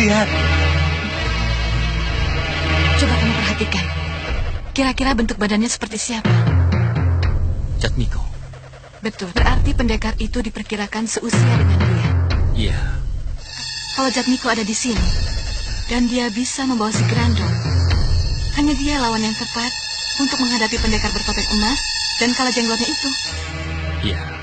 Lihat. Coba kamu perhatikan. Kira-kira bentuk badannya seperti siapa? Jatmiko. Betul. Berarti pendekar itu diperkirakan seusia dengan dia. Iya. Kalau Jatmiko ada di sini dan dia bisa membawa si Grandong, hanya dia lawan yang tepat untuk menghadapi pendekar bertopeng emas dan kala jenglotnya itu. Iya.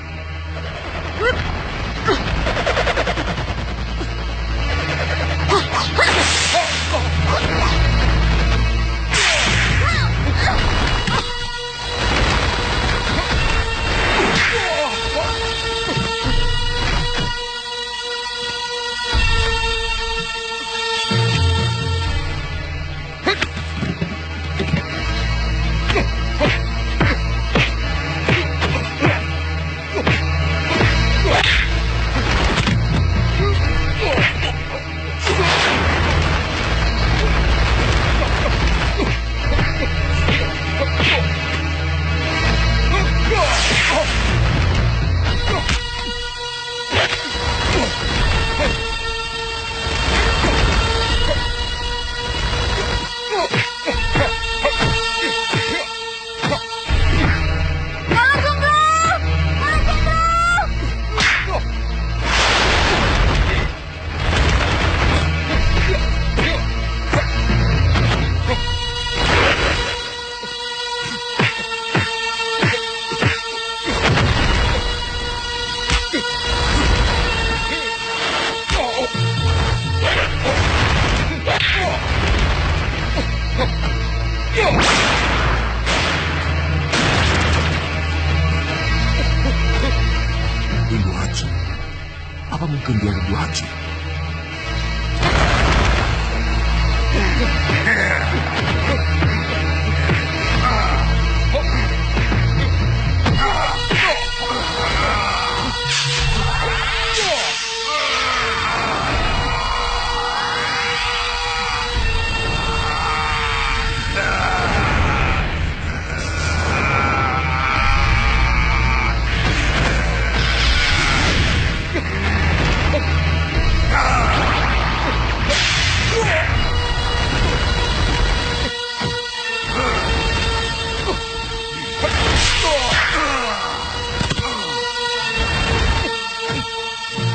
Apa mungkin dia Lindu Haji?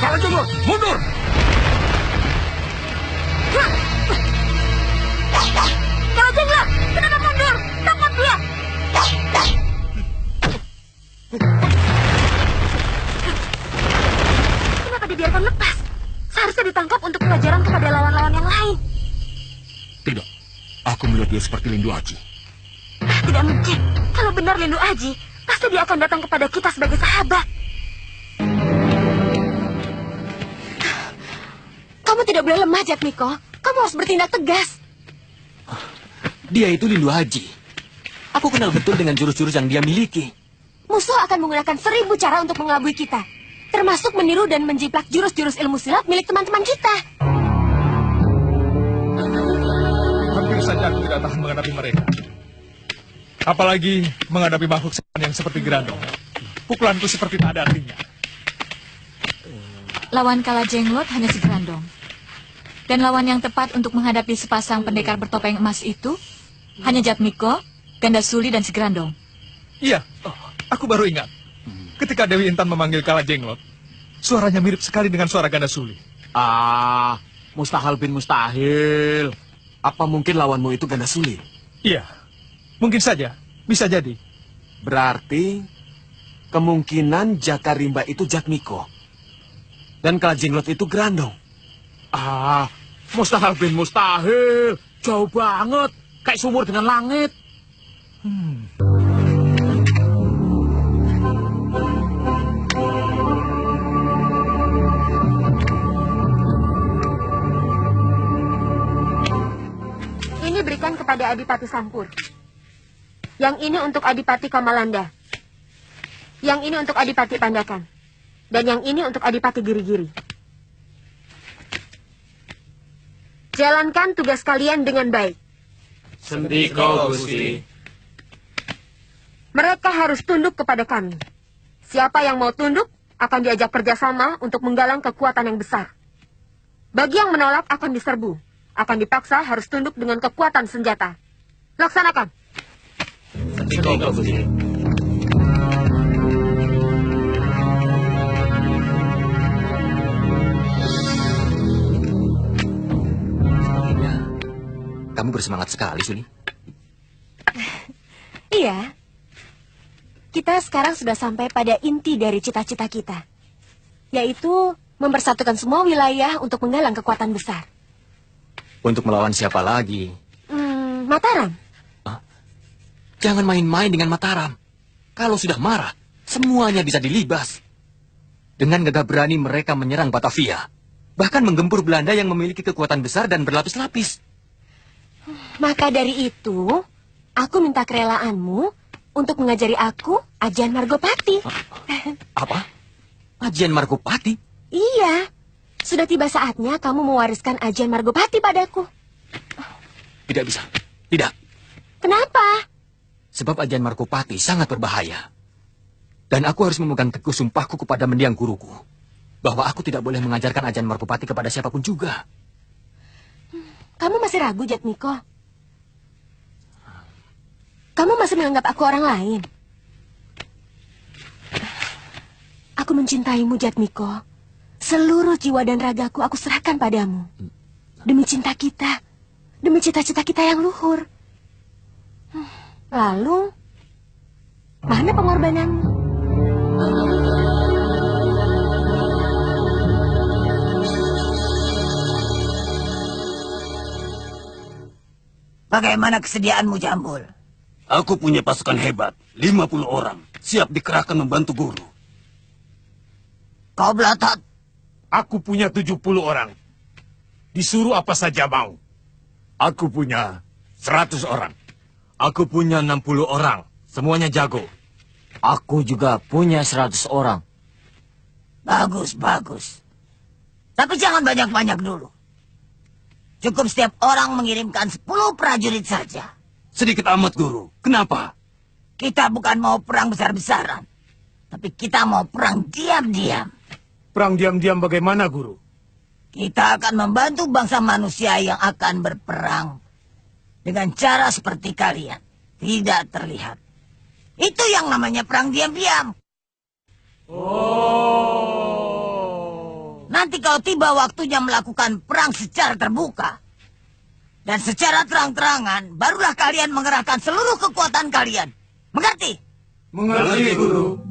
Kalajenggot, mundur! Kalajenggot, kenapa mundur? Tangkap dia! Kenapa dibiarkan lepas? Seharusnya ditangkap untuk pelajaran kepada lawan-lawan yang lain. Tidak, aku melihat dia seperti Lindu Haji. Tidak mungkin. Kalau benar Lindu Haji, pasti dia akan datang kepada kita sebagai sahabat. Kamu tidak boleh lemah, Jatmiko. Kamu harus bertindak tegas. Dia itu Lindu Haji. Aku kenal betul dengan jurus-jurus yang dia miliki. Musuh akan menggunakan 1000 cara untuk mengelabui kita. Termasuk meniru dan menjiplak jurus-jurus ilmu silat milik teman-teman kita. Hampir saja aku tidak tahan menghadapi mereka. Apalagi menghadapi makhluk setan yang seperti Grandong. Pukulanku seperti tak ada artinya. Lawan Kalajenglot hanya si Grandong. Dan lawan yang tepat untuk menghadapi sepasang pendekar bertopeng emas itu hanya Jatmiko, Gandasuli, dan si Grandong. Iya, aku baru ingat. Ketika Dewi Intan memanggil Kalajenglot, suaranya mirip sekali dengan suara Gandasuli. Mustahil bin mustahil. Apa mungkin lawanmu itu Gandasuli? Iya, mungkin saja. Bisa jadi. Berarti kemungkinan Jakarimba itu Jatmiko dan Kalajenglot itu Grandong. Mustahil bin mustahil. Jauh banget, kayak sumur dengan langit. Ini berikan kepada Adipati Sampur. Yang ini untuk Adipati Kamalanda. Yang ini untuk Adipati Pandakan. Dan yang ini untuk Adipati Giri-Giri. Jalankan tugas kalian dengan baik. Sendiko, Gusti. Mereka harus tunduk kepada kami. Siapa yang mau tunduk akan diajak kerjasama untuk menggalang kekuatan yang besar. Bagi yang menolak akan diserbu. Akan dipaksa harus tunduk dengan kekuatan senjata. Laksanakan. Sendiko, Gusti. Kamu bersemangat sekali, Suni. Iya. Kita sekarang sudah sampai pada inti dari cita-cita kita. Yaitu mempersatukan semua wilayah untuk menggalang kekuatan besar. Untuk melawan siapa lagi? Mataram. Jangan main-main dengan Mataram. Kalau sudah marah, semuanya bisa dilibas. Dengan gagah berani mereka menyerang Batavia. Bahkan menggempur Belanda yang memiliki kekuatan besar dan berlapis-lapis. Maka dari itu, aku minta kerelaanmu untuk mengajari aku Ajian Margopati. Apa? Ajian Margopati? Iya. Sudah tiba saatnya kamu mewariskan Ajian Margopati padaku. Tidak bisa. Tidak. Kenapa? Sebab Ajian Margopati sangat berbahaya. Dan aku harus memegang teguh sumpahku kepada mendiang guruku. Bahwa aku tidak boleh mengajarkan Ajian Margopati kepada siapapun juga. Kamu masih ragu, Jatmiko? Kamu masih menganggap aku orang lain? Aku mencintaimu, Jatmiko. Seluruh jiwa dan ragaku aku serahkan padamu. Demi cinta kita. Demi cita-cita kita yang luhur. Lalu, mana pengorbananmu? Bagaimana kesediaanmu, Jambul? Aku punya pasukan hebat, 50 orang, siap dikerahkan membantu guru. Kau Belatat, Aku punya 70 orang. Disuruh apa saja mau. Aku punya 100 orang. Aku punya 60 orang. Semuanya jago. Aku juga punya 100 orang. Bagus, bagus. Tapi jangan banyak-banyak dulu. Cukup setiap orang mengirimkan 10 prajurit saja. Sedikit amat, Guru. Kenapa? Kita bukan mau perang besar-besaran. Tapi kita mau perang diam-diam. Perang diam-diam bagaimana, Guru? Kita akan membantu bangsa manusia yang akan berperang. Dengan cara seperti kalian. Tidak terlihat. Itu yang namanya perang diam-diam. Nanti kalau tiba waktunya melakukan perang secara terbuka. Dan secara terang-terangan, barulah kalian mengerahkan seluruh kekuatan kalian. Mengerti? Mengerti, Guru.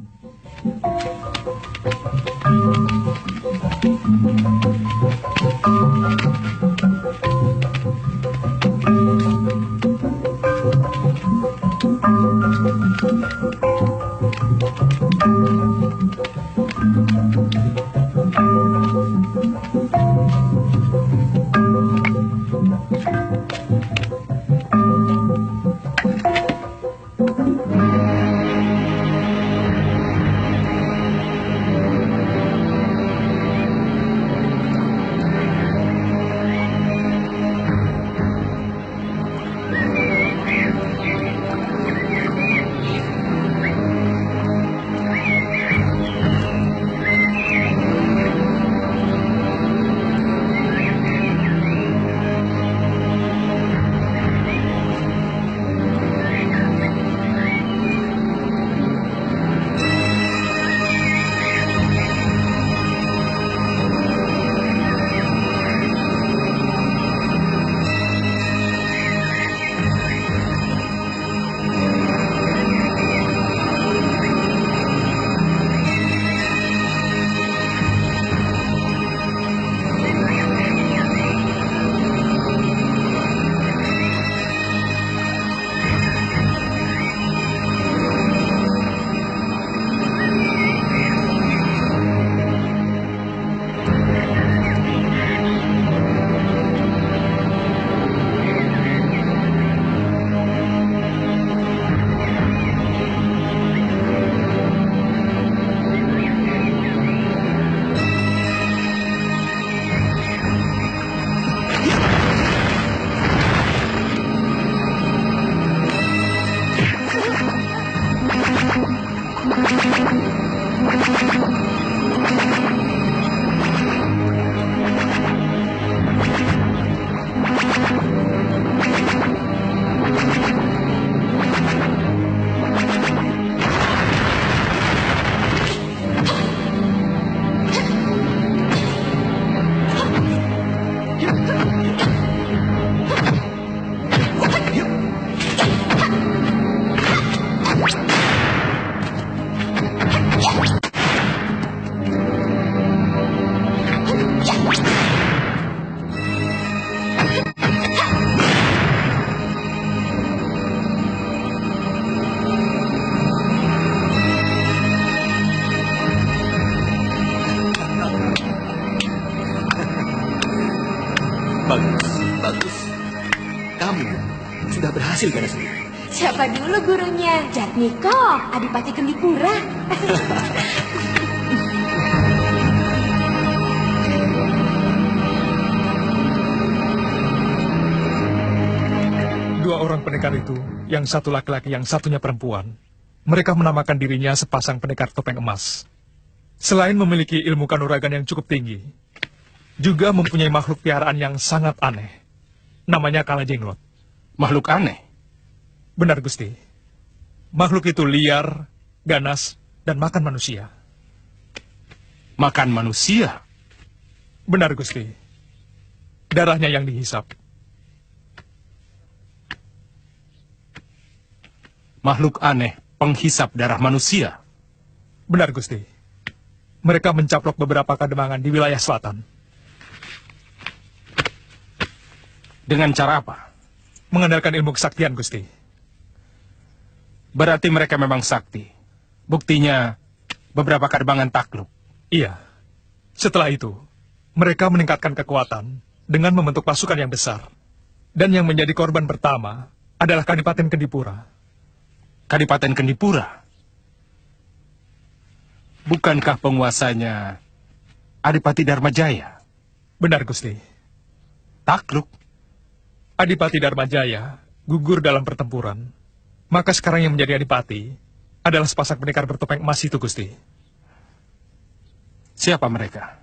Bagus. Kamu sudah berhasil, Ganasuri. Siapa dulu gurunya? Jatmiko, Adipati Kendipura. Dua orang pendekar itu, yang satu laki-laki, yang satunya perempuan. Mereka menamakan dirinya sepasang pendekar topeng emas. Selain memiliki ilmu kanuragan yang cukup tinggi, juga mempunyai makhluk piaraan yang sangat aneh. Namanya Kalajenglot. Makhluk aneh? Benar, Gusti. Makhluk itu liar, ganas, dan makan manusia. Makan manusia? Benar, Gusti. Darahnya yang dihisap. Makhluk aneh, penghisap darah manusia? Benar, Gusti. Mereka mencaplok beberapa kademangan di wilayah selatan. Dengan cara apa? Mengandalkan ilmu kesaktian, Gusti. Berarti mereka memang sakti. Buktinya, beberapa kademangan takluk. Iya. Setelah itu, Mereka meningkatkan kekuatan dengan membentuk pasukan yang besar. Dan yang menjadi korban pertama adalah Kadipaten Kendipura. Kadipaten Kendipura? Bukankah penguasanya Adipati Dharmajaya? Benar, Gusti. Takluk? Adipati Dharmajaya gugur dalam pertempuran. Maka sekarang yang menjadi adipati adalah sepasang pendekar bertopeng emas itu, Gusti. Siapa mereka?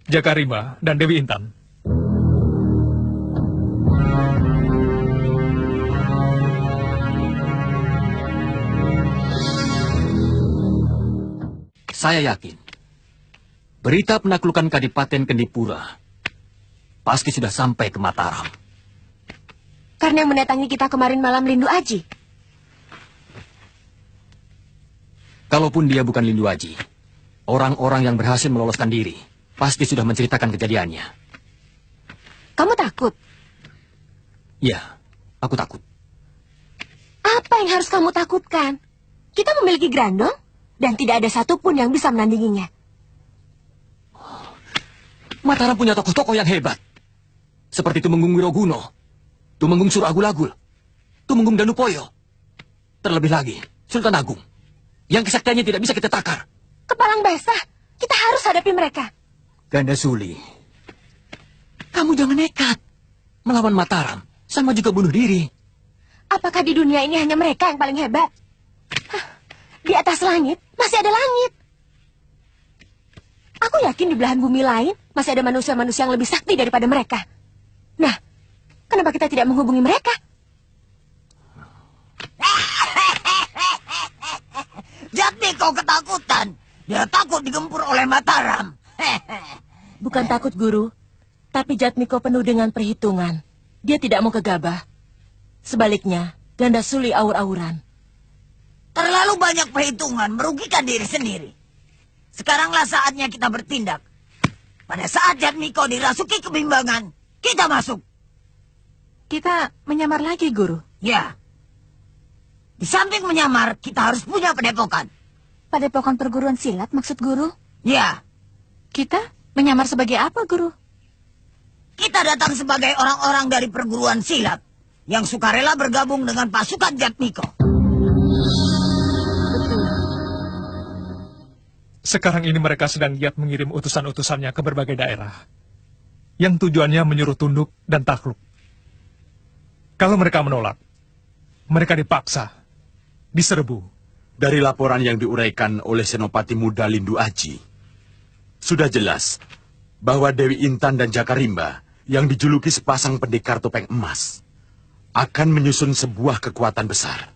Jakarima dan Dewi Intan. Saya yakin berita penaklukan Kadipaten Kendipura pasti sudah sampai ke Mataram. Karena yang mendatangi kita kemarin malam Lindu Aji. Kalaupun dia bukan Lindu Aji, orang-orang yang berhasil meloloskan diri pasti sudah menceritakan kejadiannya. Kamu takut? Ya, aku takut. Apa yang harus kamu takutkan? Kita memiliki Grandong dan tidak ada satupun yang bisa menandinginya. Mataram punya tokoh-tokoh yang hebat. Seperti Tumenggung Wiroguno, Tumenggung Suragul-Agul, Tumenggung Danupoyo. Terlebih lagi, Sultan Agung, yang kesaktiannya tidak bisa kita takar. Kepalang basah, kita harus hadapi mereka. Ganda Suli, kamu jangan nekat. Melawan Mataram, sama juga bunuh diri. Apakah di dunia ini hanya mereka yang paling hebat? Hah, di atas langit masih ada langit. Aku yakin di belahan bumi lain masih ada manusia-manusia yang lebih sakti daripada mereka. Nah, kenapa kita tidak menghubungi mereka? Jatmiko ketakutan. Dia takut digempur oleh Mataram. Bukan takut, Guru. Tapi Jatmiko penuh dengan perhitungan. Dia tidak mau gegabah. Sebaliknya, Ganda Suli aur-auran. Terlalu banyak perhitungan merugikan diri sendiri. Sekaranglah saatnya kita bertindak. Pada saat Jatmiko dirasuki kebimbangan, kita masuk. Kita menyamar lagi, Guru. Ya. Di samping menyamar, kita harus punya padepokan. Padepokan perguruan silat maksud Guru? Ya. Kita menyamar sebagai apa, Guru? Kita datang sebagai orang-orang dari perguruan silat yang sukarela bergabung dengan pasukan Jatmiko. Sekarang ini mereka sedang giat mengirim utusan-utusannya ke berbagai daerah. Yang tujuannya menyuruh tunduk dan takluk. Kalau mereka menolak, mereka dipaksa, diserbu. Dari laporan yang diuraikan oleh Senopati Muda Lindu Aji, sudah jelas bahwa Dewi Intan dan Jakarimba yang dijuluki sepasang pendekar topeng emas akan menyusun sebuah kekuatan besar.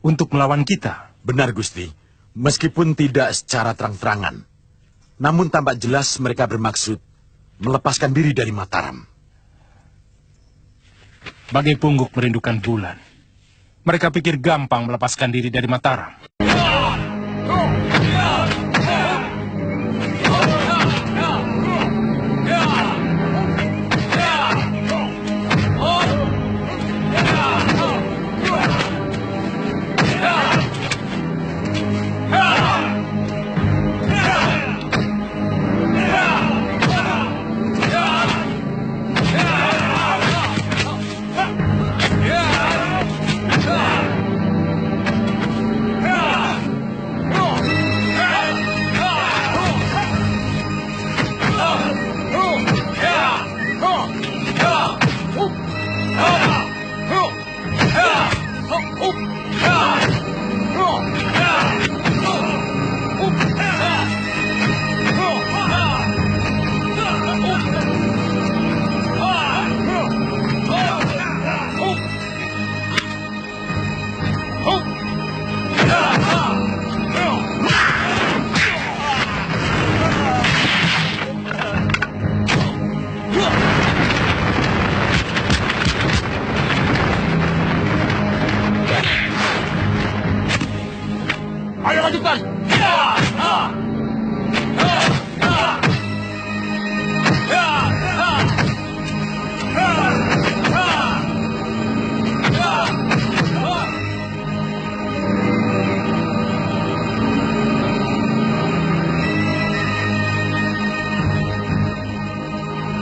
Untuk melawan kita? Benar, Gusti. Meskipun tidak secara terang-terangan, namun tampak jelas mereka bermaksud melepaskan diri dari Mataram. Bagai pungguk merindukan bulan. Mereka pikir gampang melepaskan diri dari Mataram.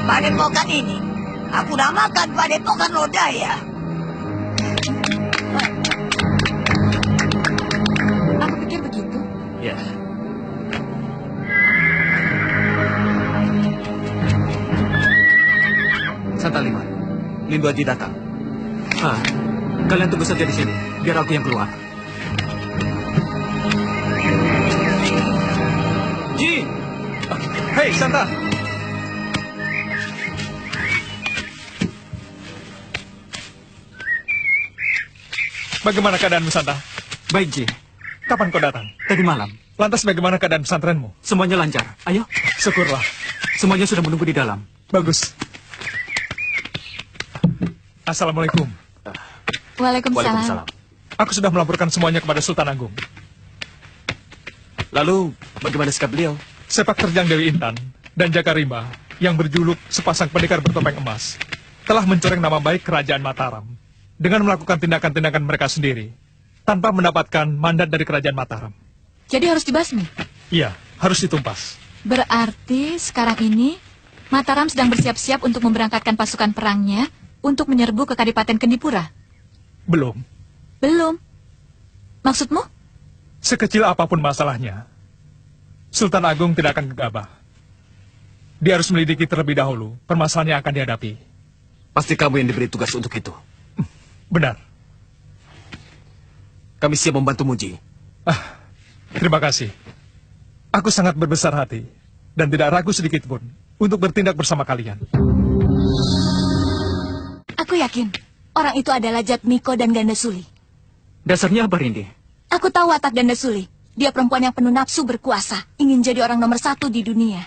Padepokan ini aku namakan Padepokan Lodaya. Aku pikir begitu. Ya. Santa Lima, Lindu Aji datang. Kalian tunggu saja di sini, biar aku yang keluar. Ji! Hei, Santa! Bagaimana keadaanmu, Santa? Baik, Ji. Kapan kau datang? Tadi malam. Lantas bagaimana keadaan pesantrenmu? Semuanya lancar. Ayo, Syukurlah. semuanya sudah menunggu di dalam. Bagus. Assalamualaikum. Waalaikumsalam. Aku sudah melaporkan semuanya kepada Sultan Agung. Lalu, bagaimana sikap beliau? Sepak terjang Dewi Intan dan Jaka Rimba yang berjuluk sepasang pendekar bertopeng emas telah mencoreng nama baik kerajaan Mataram dengan melakukan tindakan-tindakan mereka sendiri tanpa mendapatkan mandat dari kerajaan Mataram. Jadi harus dibasmi. Iya, harus ditumpas. Berarti sekarang ini Mataram sedang bersiap-siap untuk memberangkatkan pasukan perangnya untuk menyerbu ke Kadipaten Kendipura. Belum. Belum. Maksudmu? Sekecil apapun masalahnya, Sultan Agung tidak akan gegabah. Dia harus melidiki terlebih dahulu permasalahan yang akan dihadapi. Pasti kamu yang diberi tugas untuk itu. Benar. Kami siap membantu Muji. Terima kasih. Aku sangat berbesar hati dan tidak ragu sedikit pun untuk bertindak bersama kalian. Aku yakin orang itu adalah Jatmiko dan Ganda Suli. Dasarnya apa, Rindi? Aku tahu watak Ganda Suli. Dia perempuan yang penuh nafsu berkuasa, ingin jadi orang nomor 1 di dunia.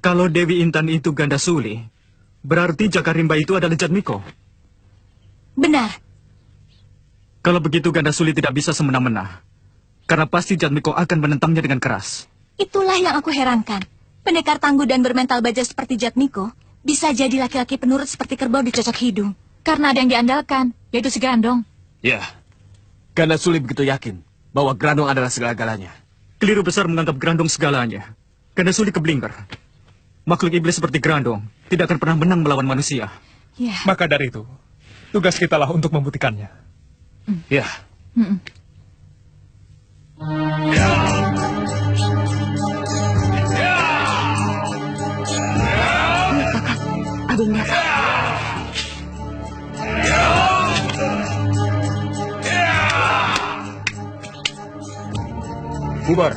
Kalau Dewi Intan itu Ganda Suli, berarti Jaka Rimba itu adalah Jatmiko. Benar. Kalau begitu Ganda Suli tidak bisa semena-mena. Karena pasti Jatmiko akan menentangnya dengan keras. Itulah yang aku herankan. Pendekar tangguh dan bermental baja seperti Jatmiko bisa jadi laki-laki penurut seperti kerbau dicocok hidung. Karena ada yang diandalkan, yaitu si Grandong. Ya, Ganda Suli begitu yakin bahwa Grandong adalah segala-galanya. Keliru besar menganggap Grandong segalanya. Ganda Suli keblinger. Makhluk iblis seperti Grandong tidak akan pernah menang melawan manusia. Ya. Maka dari itu, tugas kita lah untuk membuktikannya. Ya. Ada yang datang. Bubar.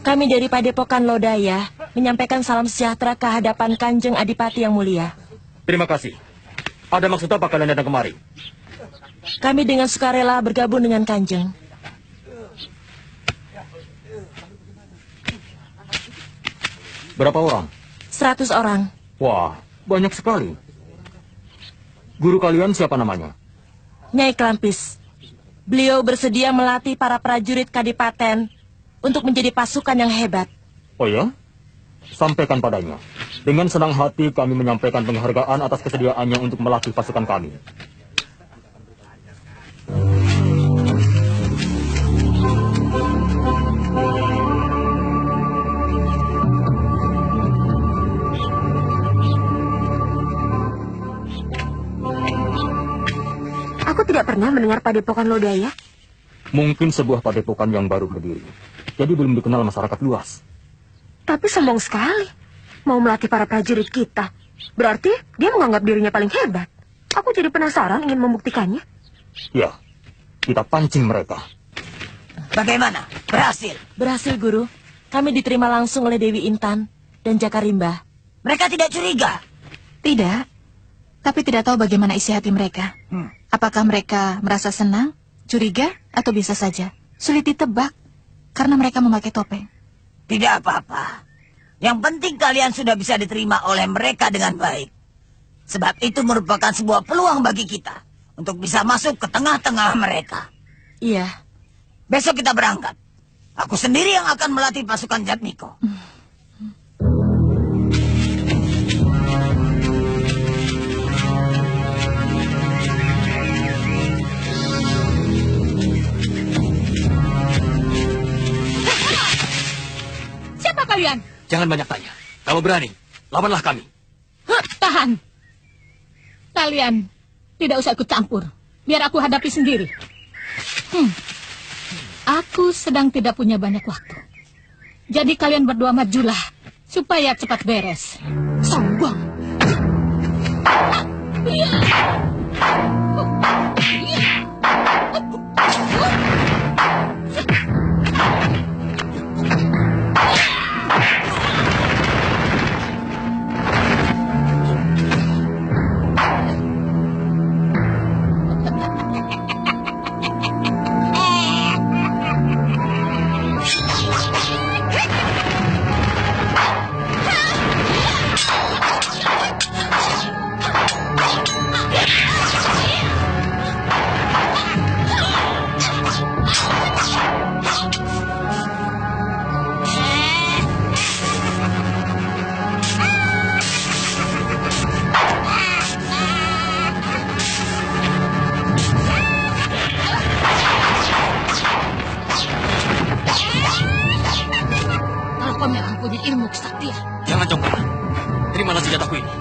Kami dari Padepokan Lodaya menyampaikan salam sejahtera ke hadapan Kanjeng Adipati yang mulia. Terima kasih. Ada maksud apa kalian datang kemari? Kami dengan sukarela bergabung dengan Kanjeng. Berapa orang? 100 orang. Wah, banyak sekali. Guru kalian siapa namanya? Nyai Klampis. Beliau bersedia melatih para prajurit Kadipaten untuk menjadi pasukan yang hebat. Oh ya? Sampaikan padanya. Dengan senang hati kami menyampaikan penghargaan atas kesediaannya untuk melatih pasukan kami. Aku tidak pernah mendengar Padepokan Lodaya. Mungkin sebuah padepokan yang baru berdiri. Jadi belum dikenal masyarakat luas. Tapi sombong sekali. Mau melatih para prajurit kita. Berarti dia menganggap dirinya paling hebat. Aku jadi penasaran ingin membuktikannya. Ya, kita pancing mereka. Bagaimana? Berhasil? Berhasil, Guru. Kami diterima langsung oleh Dewi Intan dan Jaka Rimba. Mereka tidak curiga? Tidak. Tapi tidak tahu bagaimana isi hati mereka. Apakah mereka merasa senang, curiga, atau biasa saja? Sulit ditebak, karena mereka memakai topeng. Tidak apa-apa. Yang penting kalian sudah bisa diterima oleh mereka dengan baik. Sebab itu merupakan sebuah peluang bagi kita untuk bisa masuk ke tengah-tengah mereka. Iya. Besok kita berangkat. Aku sendiri yang akan melatih pasukan Jatmiko. Jangan banyak tanya. Kalau berani, lawanlah kami. Tahan. Kalian tidak usah ikut campur. Biar aku hadapi sendiri. Aku sedang tidak punya banyak waktu. Jadi kalian berdua majulah, supaya cepat beres. Sombong. Kau memang punya ilmu kesaktian. Jangan congkak. Terimalah senjataku ini.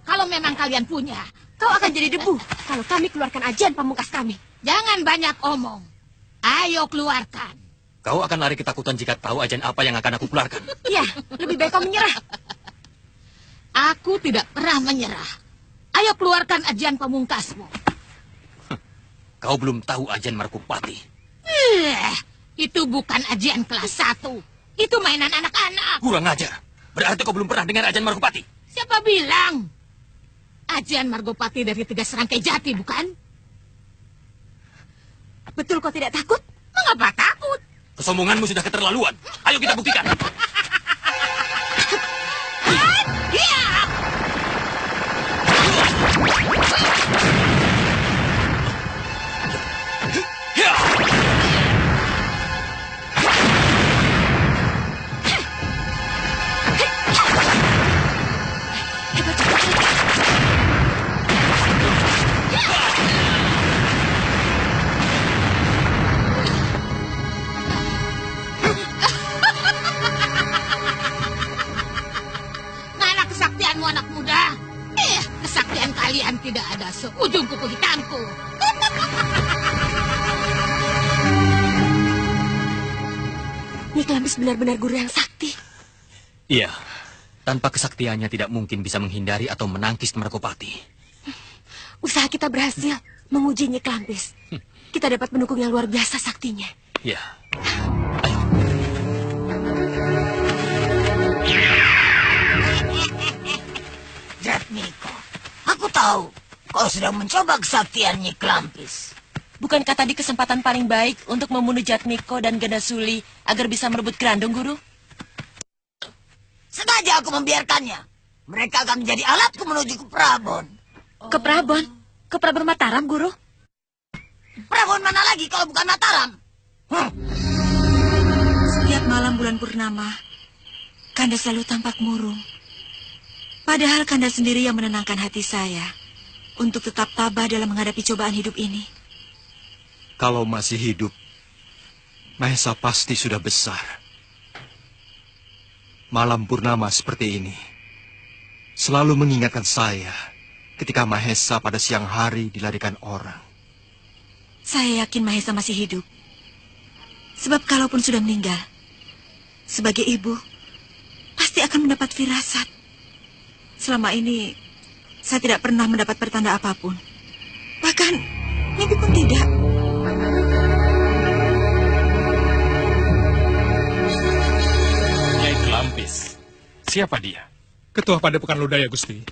Kalau memang kalian punya. Kau akan jadi debu kalau kami keluarkan ajian pamungkas kami. Jangan banyak omong. Ayo keluarkan. Kau akan lari ketakutan jika tahu ajian apa yang akan aku keluarkan. Iya, lebih baik kau menyerah. Aku tidak pernah menyerah. Ayo keluarkan ajian pamungkasmu. Kau belum tahu ajian Margopati. Itu bukan ajian kelas 1. Itu mainan anak-anak. Kurang ajar. Berarti kau belum pernah dengar ajian Margopati. Siapa bilang? Ajian Margopati dari 3 serangkai jati, bukan? Betul kau tidak takut? Mengapa takut? Kesombonganmu sudah keterlaluan. Ayo kita buktikan. Mana kesaktianmu, anak muda? Kesaktian kalian tidak ada seujung kuku hitamku. Niklamis benar-benar guru yang sakti. Iya. Tanpa kesaktiannya tidak mungkin bisa menghindari atau menangkis Margopati. Usaha kita berhasil menguji Niklamis. Kita dapat pendukung yang luar biasa saktinya. Iya. Jatmiko, aku tahu kau sedang mencoba kesaktian Nyi Klampis. Bukankah tadi kesempatan paling baik untuk membunuh Jatmiko dan Gandasuli agar bisa merebut Grandung, Guru? Sengaja aku membiarkannya. Mereka akan menjadi alatku menuju ke Prabon. Ke Prabon? Ke Prabon Mataram, Guru? Prabon mana lagi kalau bukan Mataram? Setiap malam bulan purnama, Kanda selalu tampak murung. Padahal Kanda sendiri yang menenangkan hati saya untuk tetap tabah dalam menghadapi cobaan hidup ini. Kalau masih hidup, Mahesa pasti sudah besar. Malam purnama seperti ini selalu mengingatkan saya ketika Mahesa pada siang hari dilarikan orang. Saya yakin Mahesa masih hidup. Sebab kalaupun sudah meninggal, sebagai ibu, pasti akan mendapat firasat. Selama ini, saya tidak pernah mendapat pertanda apapun. Bahkan, mimpi pun tidak. Nyai Klampis. Siapa dia? Ketua Padepokan Lodaya, Gusti.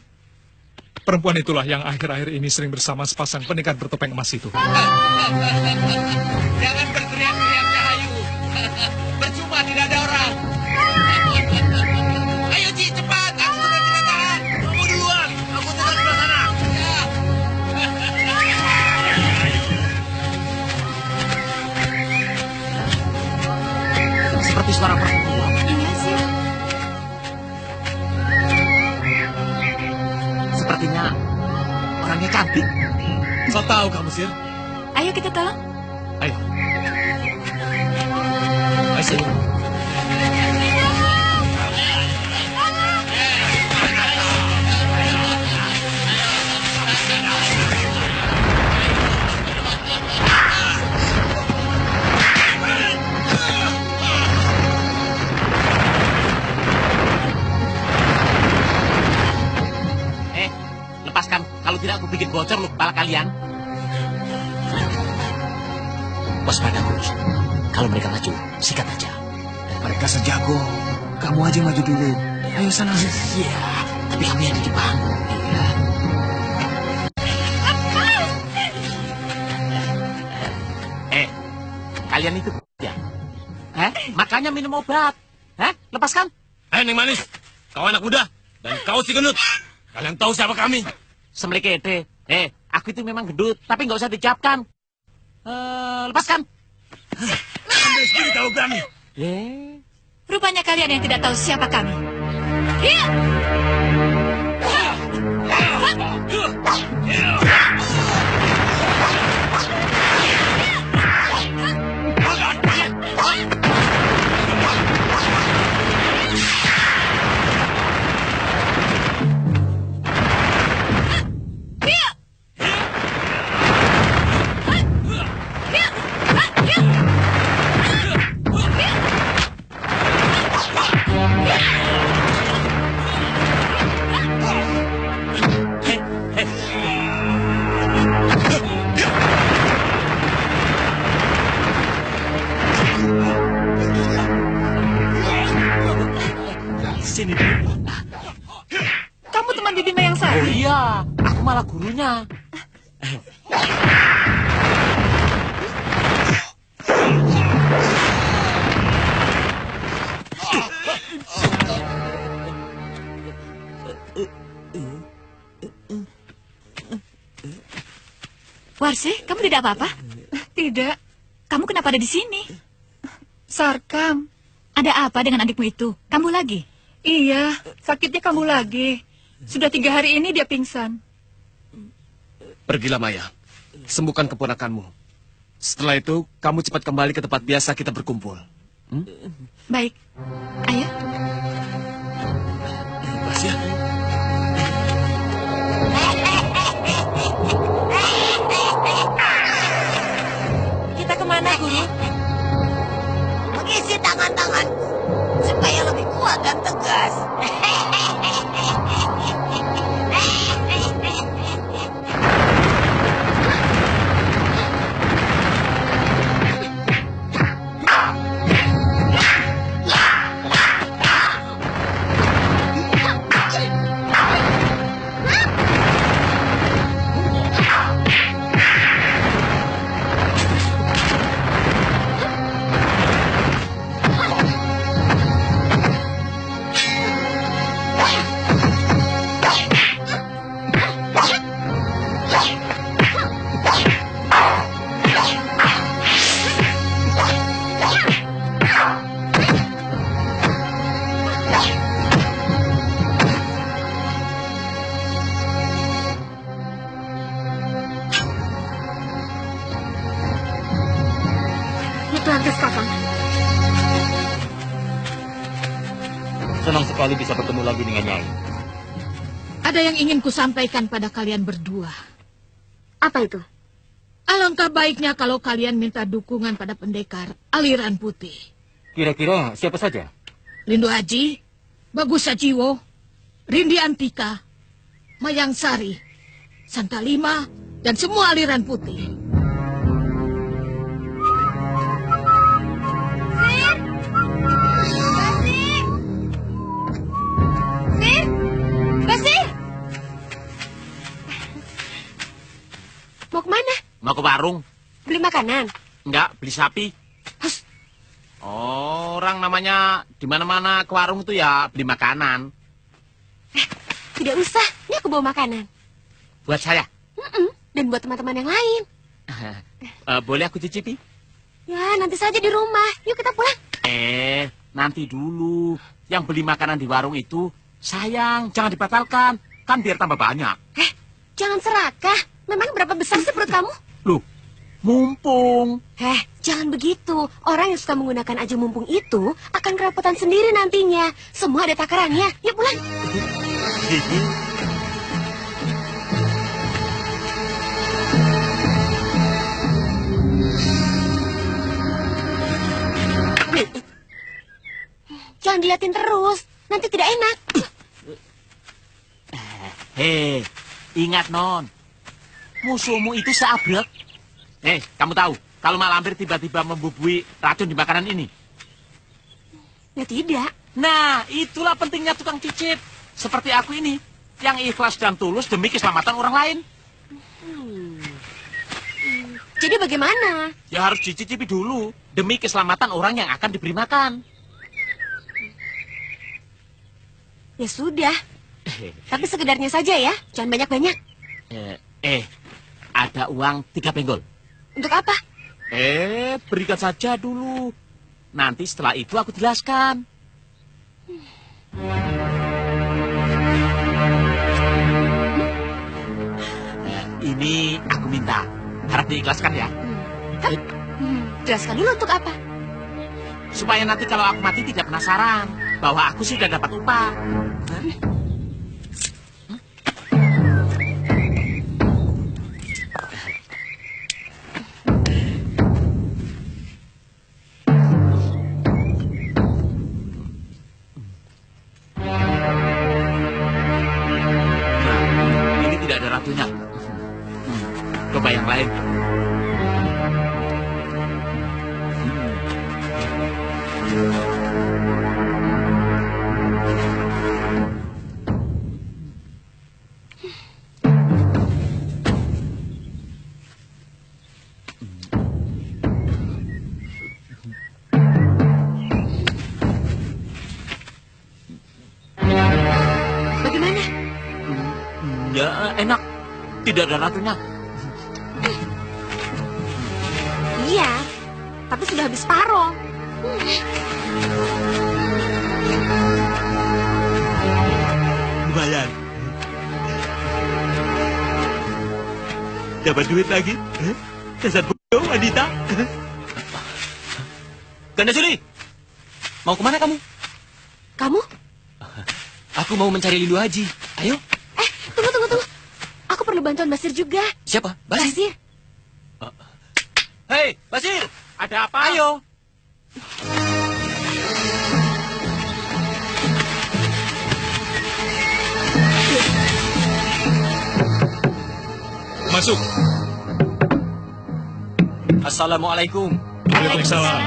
Perempuan itulah yang akhir-akhir ini sering bersama sepasang pendekar bertopeng emas itu. Jangan berteriak-teriak, Cahayu. Percuma tidak ada orang. Ayo, Ci, cepat. Aku sudah tidak tahan. Kamu duluan. Aku sudah di sana. Seperti suara perempuan. Iya sih. Sepertinya orangnya cantik. So tahu kamu, Sir? Ayo kita tolong. Ayo. Ayo, Sir. Lepaskan. Kalau tidak aku bikin bocor lu kepala kalian. Waspada, Gus. Kalau mereka maju, sikat aja. Dan mereka sejago. Kamu aja maju dulu. Ayo sana. Iya, tapi kami yang di depan. Iya. Kalian itu ya? Makanya minum obat. Lepaskan. Neng Manis, kau anak muda dan kau si gendut. Kalian tahu siapa kami? Semlekete. Aku itu memang gendut, tapi nggak usah dicapkan. Lepaskan. Ambil sendiri kalau berani. Rupanya kalian yang tidak tahu siapa kami. Iya. Sini. Kamu teman Bibi Mayang Sari? Oh iya, aku malah gurunya. Warsi, kamu tidak apa-apa? Tidak. Kamu kenapa ada di sini? Sarkam. Ada apa dengan adikmu itu? Kamu lagi? Iya, sakitnya kamu lagi. Sudah 3 hari ini dia pingsan. Pergilah Maya, sembuhkan keponakanmu. Setelah itu, kamu cepat kembali ke tempat biasa kita berkumpul. Baik, ayo. Basya. Kita kemana, Guru? Mengisi tangan-tanganku supaya lebih kuat dan tegas. Senang sekali bisa bertemu lagi dengan Nyai. Ada yang ingin kusampaikan pada kalian berdua. Apa itu? Alangkah baiknya kalau kalian minta dukungan pada pendekar aliran putih. Kira-kira siapa saja? Lindu Haji, Bagus Sajiwo, Rindi Antika, Mayang Sari, Santa Lima, dan semua aliran putih. makanan? Enggak, beli sapi. Orang namanya di mana-mana ke warung itu ya beli makanan. Tidak usah, ini aku bawa makanan. Buat saya? Dan buat teman-teman yang lain. Boleh aku cicipi? Ya, nanti saja di rumah. Yuk kita pulang. Nanti dulu. Yang beli makanan di warung itu sayang, jangan dibatalkan. Kan biar tambah banyak. Jangan serakah. Memang berapa besar sih perut kamu? Loh, mumpung. Jangan begitu. Orang yang suka menggunakan aju mumpung itu akan kerepotan sendiri nantinya. Semua ada takarannya. Yuk pulang. Jangan diliatin terus. Nanti tidak enak. Ingat non. Musuhmu itu seabrek. Kamu tahu kalau mak lampir tiba-tiba membubui racun di makanan ini? Ya tidak. Nah, itulah pentingnya tukang cicip. Seperti aku ini, yang ikhlas dan tulus demi keselamatan orang lain. Jadi bagaimana? Ya harus dicicipi dulu, demi keselamatan orang yang akan diberi makan. Ya sudah. Tapi sekedarnya saja ya, jangan banyak-banyak. Ada uang 3 benggol. Untuk apa? Berikan saja dulu. Nanti setelah itu aku jelaskan. Ini aku minta. Harap diikhlaskan ya. Jelaskan dulu untuk apa? Supaya nanti kalau aku mati tidak penasaran bahwa aku sudah dapat upah. Ini tidak ada ratunya. Coba yang lain. Bagaimana? Ya, enak. Tidak ada ratunya. Iya, tapi sudah habis separuh. Lumayan. Dapat duit lagi? Dasar bodoh wanita. Ganda Suli, mau kemana kamu? Kamu? Aku mau mencari Lindu Haji. Ayo. Tunggu. Aku perlu bantuan Basir juga. Siapa? Basir. Hei, Basir, ada apa? Ayo. Masuk. Assalamualaikum. Waalaikumsalam.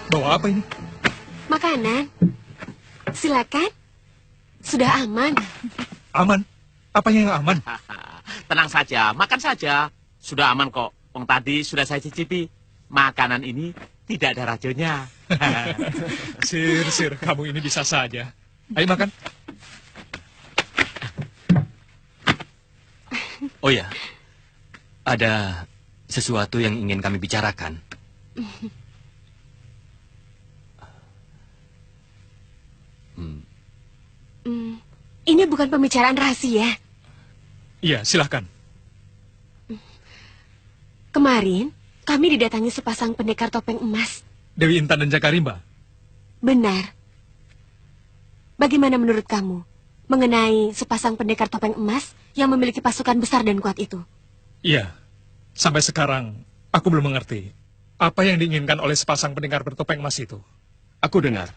Bawa apa ini? Makanan. Silakan. Sudah aman. Aman? Apanya yang aman? Tenang saja, makan saja. Sudah aman kok. Wong tadi sudah saya cicipi. Makanan ini tidak ada racunnya. Sir, kamu ini bisa saja. Ayo makan. Oh ya, ada sesuatu yang ingin kami bicarakan. Ini bukan pembicaraan rahasia. Iya, silahkan. Kemarin, kami didatangi sepasang pendekar topeng emas. Dewi Intan dan Jakarimba. Benar. Bagaimana menurut kamu mengenai sepasang pendekar topeng emas yang memiliki pasukan besar dan kuat itu? Iya, sampai sekarang aku belum mengerti apa yang diinginkan oleh sepasang pendekar bertopeng emas itu. Aku dengar,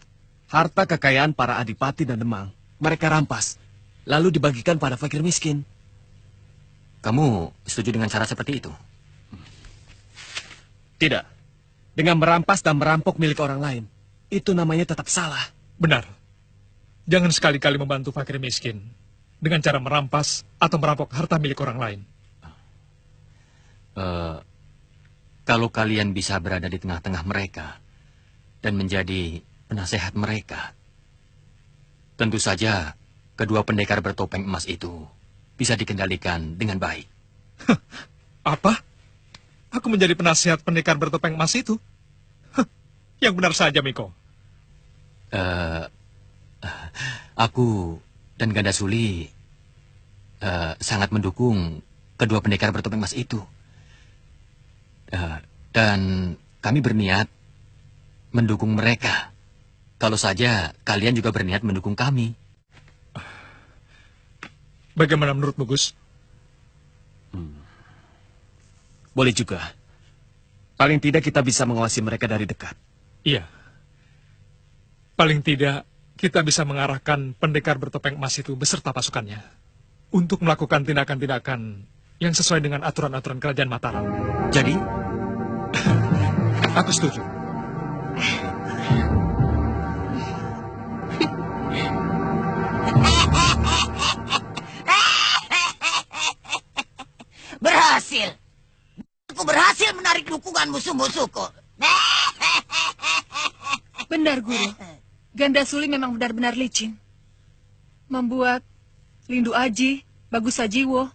harta kekayaan para adipati dan demang mereka rampas, lalu dibagikan pada fakir miskin. Kamu setuju dengan cara seperti itu? Tidak. Dengan merampas dan merampok milik orang lain, itu namanya tetap salah. Benar. Jangan sekali-kali membantu fakir miskin. dengan cara merampas atau merampok harta milik orang lain. Kalau kalian bisa berada di tengah-tengah mereka dan menjadi penasehat mereka, tentu saja kedua pendekar bertopeng emas itu bisa dikendalikan dengan baik. Apa? Aku menjadi penasihat pendekar bertopeng emas itu? Yang benar saja, Miko. Aku dan Ganda Suli sangat mendukung kedua pendekar bertopeng emas itu. Dan kami berniat mendukung mereka. Kalau saja kalian juga berniat mendukung kami. Bagaimana menurutmu, Gus? Boleh juga. Paling tidak kita bisa mengawasi mereka dari dekat. Iya. Paling tidak kita bisa mengarahkan pendekar bertopeng emas itu beserta pasukannya untuk melakukan tindakan-tindakan yang sesuai dengan aturan-aturan kerajaan Mataram. Jadi? Aku setuju. Berhasil. Aku berhasil menarik dukungan musuh-musuhku. Benar, Guru. Ganda Suli memang benar-benar licin. Membuat Lindu Aji, Bagus Sajiwo,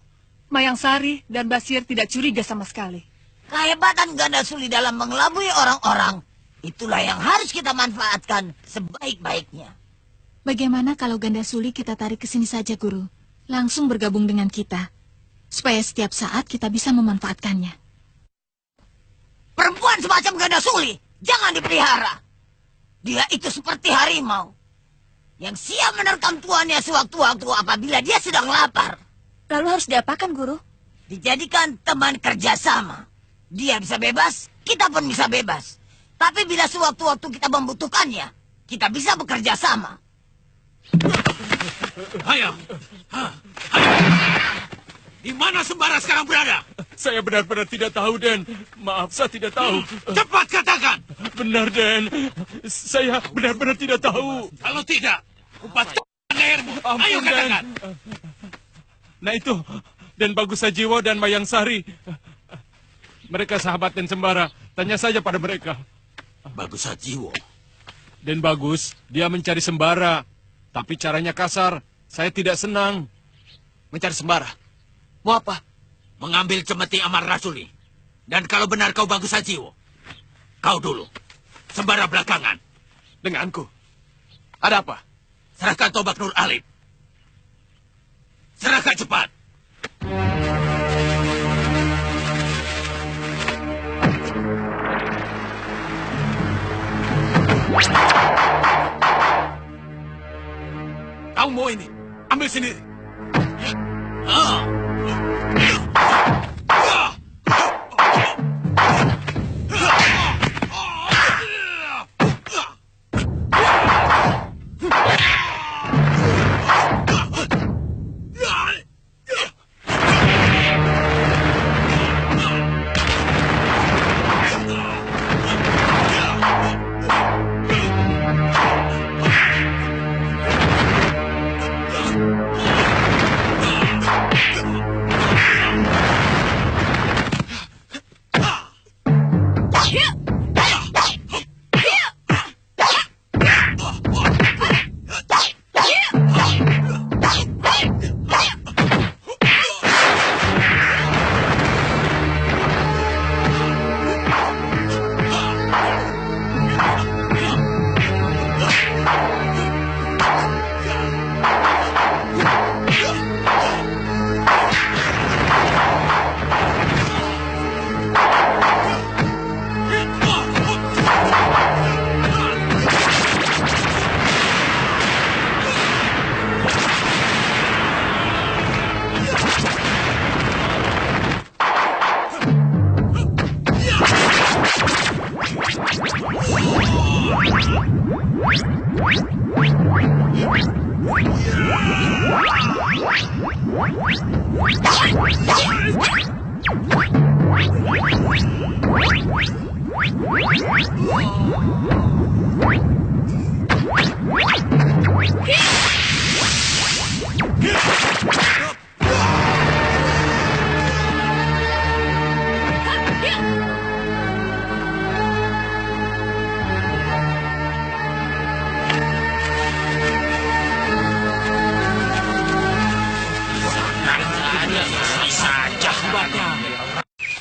Mayang Sari, dan Basir tidak curiga sama sekali. Kehebatan Ganda Suli dalam mengelabui orang-orang, itulah yang harus kita manfaatkan sebaik-baiknya. Bagaimana kalau Ganda Suli kita tarik ke sini saja, Guru? Langsung bergabung dengan kita. Supaya setiap saat kita bisa memanfaatkannya. Perempuan semacam Ganda Suli, jangan dipelihara. Dia itu seperti harimau yang siap menerkam tuannya sewaktu-waktu apabila dia sedang lapar. Lalu harus diapakan, Guru? Dijadikan teman kerjasama. Dia bisa bebas, kita pun bisa bebas. Tapi bila sewaktu-waktu kita membutuhkannya, kita bisa bekerja sama. Ayo. Di mana Sembara sekarang berada? Saya benar-benar tidak tahu, Den. Maaf, saya tidak tahu. Cepat katakan. Benar, Den. Saya benar-benar tidak tahu. Kalau tidak, kupatkan lehermu. Ayo katakan. Nah itu, Den Bagus Sajiwo dan Mayang Sari. Mereka sahabat Den Sembara. Tanya saja pada mereka. Bagus Sajiwo. Den Bagus, dia mencari Sembara. Tapi caranya kasar. Saya tidak senang. Mencari Sembara? Mau apa? Mengambil cemeti Amar Rasuli. Dan kalau benar kau Bagus Sajiwo, kau dulu. Sembara belakangan. Denganku. Ada apa? Serahkan tombak Nur Alim. Serahkan cepat. Kau mau ini? Ambil sendiri.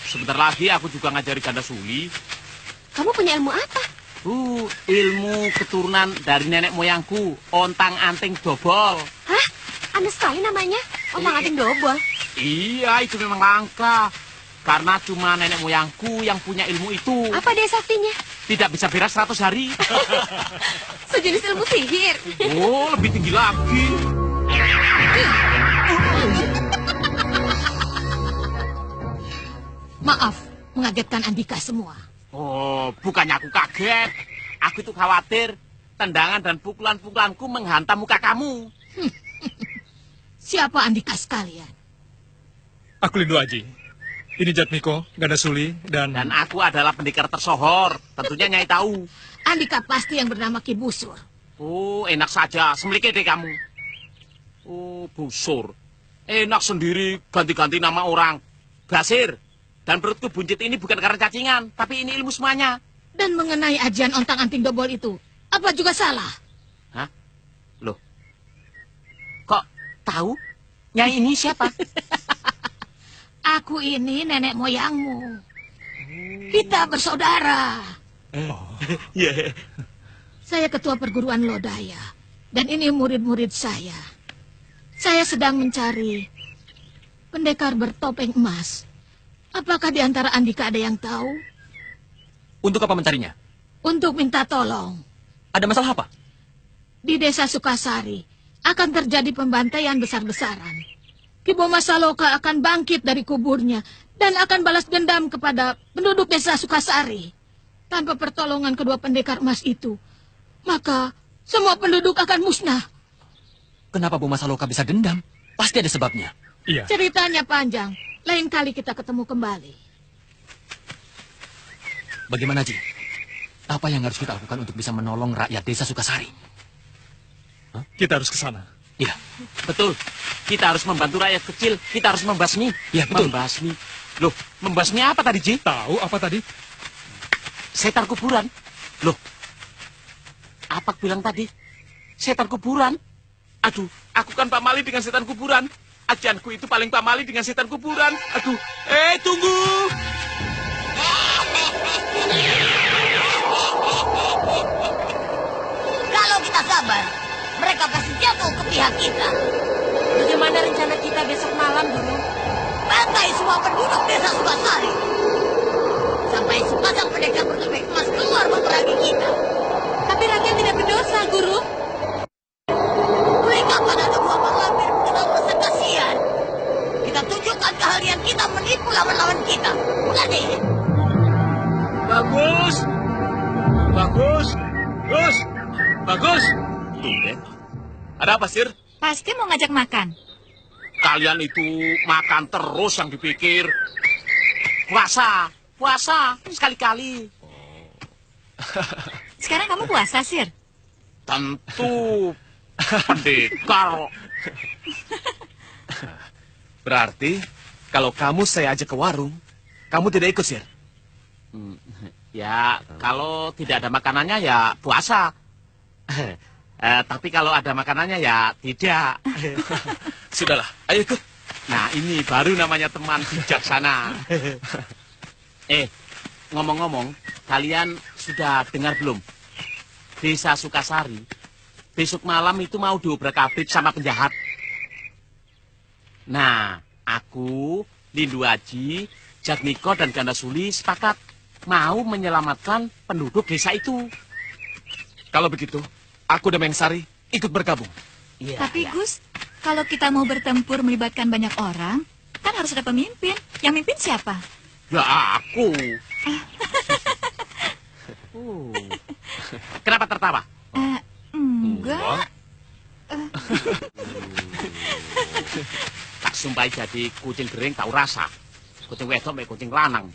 Sebentar lagi aku juga ngajari Ganda Suli. Kamu punya ilmu apa? Ilmu keturunan dari nenek moyangku, ontang-anting dobol. Hah? Aneh sekali namanya, ontang-anting dobol. Iya, itu memang langka. Karena cuma nenek moyangku yang punya ilmu itu. Apa daya saktinya? Tidak bisa beres 100 hari. Sejenis ilmu sihir. Oh, lebih tinggi lagi. Maaf, mengagetkan Andika semua. Oh, bukannya aku kaget. Aku itu khawatir tendangan dan pukulan-pukulanku menghantam muka kamu. Siapa Andika sekalian? Aku Lindu Aji. Ini Jatmiko, Ganda Suli, dan... Dan aku adalah pendekar tersohor. Tentunya Nyai tahu. Andika pasti yang bernama Ki Busur. Oh, enak saja. Semiliki deh kamu. Oh, Busur. Enak sendiri ganti-ganti nama orang. Basir. Dan perutku buncit ini bukan karena cacingan, tapi ini ilmu semuanya. Dan mengenai ajian ontang-anting dobol itu, apa juga salah? Hah? Loh? Kok tahu? Nyai ini siapa? Aku ini nenek moyangmu. Kita bersaudara. Iya. Saya ketua perguruan Lodaya. Dan ini murid-murid saya. Saya sedang mencari pendekar bertopeng emas. Apakah di antara Andika ada yang tahu? Untuk apa mencarinya? Untuk minta tolong. Ada masalah apa? Di desa Sukasari akan terjadi pembantaian besar-besaran. Ki Boma Saloka akan bangkit dari kuburnya dan akan balas dendam kepada penduduk desa Sukasari. Tanpa pertolongan kedua pendekar emas itu, maka semua penduduk akan musnah. Kenapa Boma Saloka bisa dendam? Pasti ada sebabnya. Iya. Ceritanya panjang. Lain kali kita ketemu kembali. Bagaimana, Ji? Apa yang harus kita lakukan untuk bisa menolong rakyat desa Sukasari? Hah? Kita harus ke sana. Iya. Betul. Kita harus membantu rakyat kecil. Kita harus membasmi. Iya, betul. Membasmi. Loh, membasmi apa tadi, Ji? Tahu apa tadi? Setan kuburan. Loh, apa bilang tadi? Setan kuburan? Aduh, aku kan pamali dengan setan kuburan. Ajianku itu paling pamali dengan setan kuburan. Aduh, tunggu. Kalau kita sabar, mereka pasti jatuh ke pihak kita. Bagaimana rencana kita besok malam, Guru? Bantai semua penduduk desa Sukasari. Sampai sepasang pendekar bertopeng emas keluar memerangi kita. Tapi rakyat tidak berdosa, Guru. Mereka pada ada buah lampir mengenal rasa kasihan. Kita tunjukkan keahlian kita menipu lawan-lawan kita. Mengerti? Bagus. Bagus. Bagus. Bagus. Tumben. Ada apa, Sir? Pasti mau ngajak makan. Kalian itu makan terus yang dipikir. Puasa. Puasa. Sekali-kali. Sekarang kamu puasa, Sir? Tentu. Pendekar. Berarti, kalau kamu saya ajak ke warung, kamu tidak ikut, Sir? Ya, kalau tidak ada makanannya ya puasa. Tapi kalau ada makanannya ya tidak. Sudahlah, ayo ikut. Nah, ini baru namanya teman bijaksana. Ngomong-ngomong, kalian sudah dengar belum? Desa Sukasari, besok malam itu mau diobrak-abrik sama penjahat. Nah, aku, Lindu Aji, Jatmiko, dan Ganda Suli sepakat mau menyelamatkan penduduk desa itu. Kalau begitu, aku dan Mengsari ikut bergabung. Iya, Tapi Gus, kalau kita mau bertempur melibatkan banyak orang, kan harus ada pemimpin. Yang mimpin siapa? Ya aku. Kenapa tertawa? Enggak. Tak sumpai jadi kucing kering tahu rasa. Kucing wedok mek kucing lanang.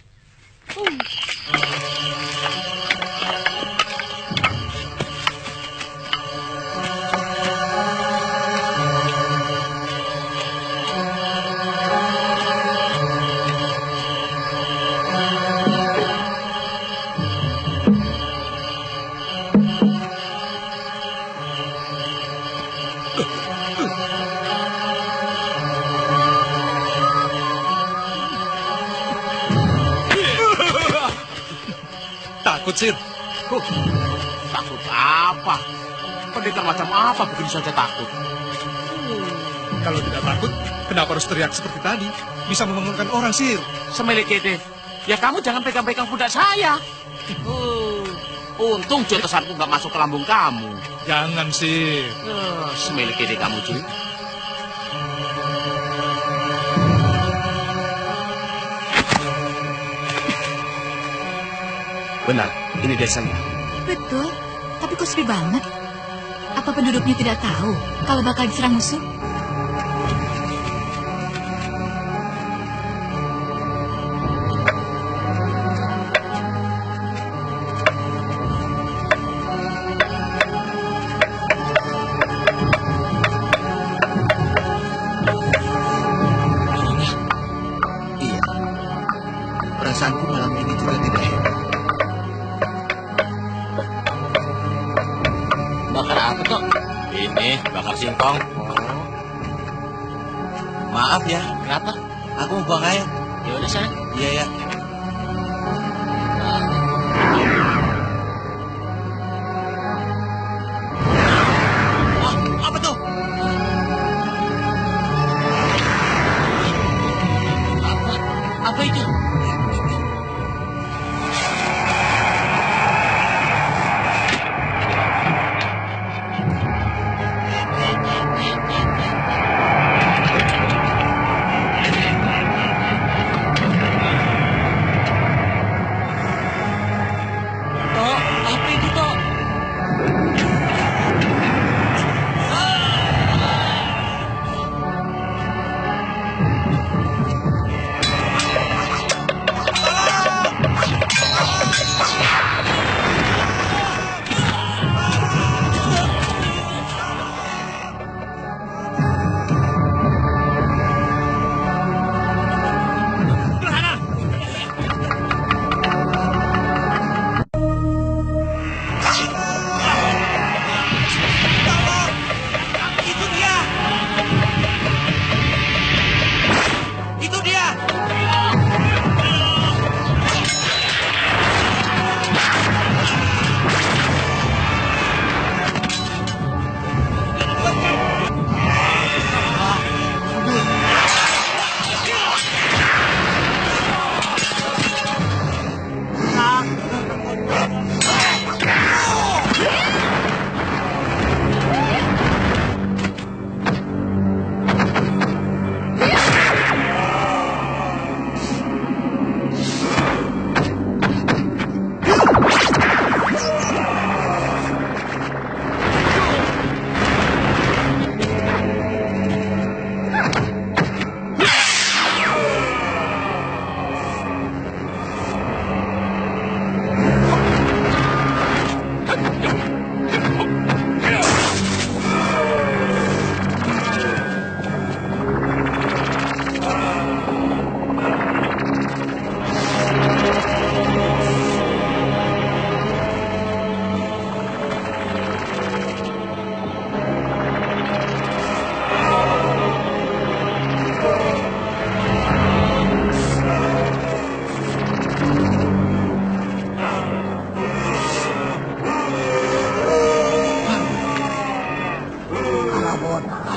takut, Sir. Takut apa? Pendekar macam apa begitu saja takut? Kalau tidak takut, kenapa harus teriak seperti tadi? Bisa membangunkan orang, Sir. Semelekete, ya kamu jangan pegang-pegang pundak saya. Untung jotosanku nggak masuk ke lambung kamu. Jangan, Sir. Semelekete kamu, Cuy. Benar, ini desanya. Betul, tapi kok sepi banget. Apa penduduknya tidak tahu kalau bakal diserang musuh? Iya. Perasaanku malam ini juga tidak enak. Bakar apa tuh? Ini bakar singkong. Maaf ya, Kenapa? aku mau buang air. Ya udah sana. Iya ya. Wah, apa tuh? Apa itu? Apa itu, Tok? Itu dia! Itu dia!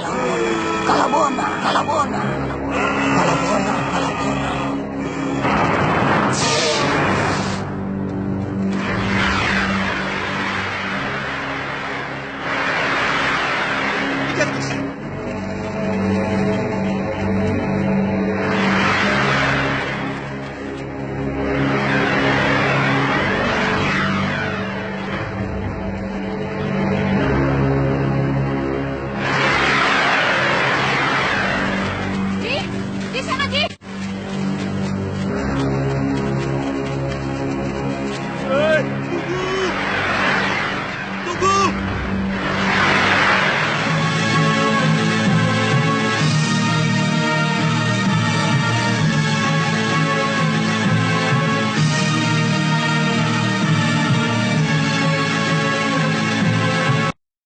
Kalabona, Kalabona, Kalabona, Kalabona. Di sana, Di.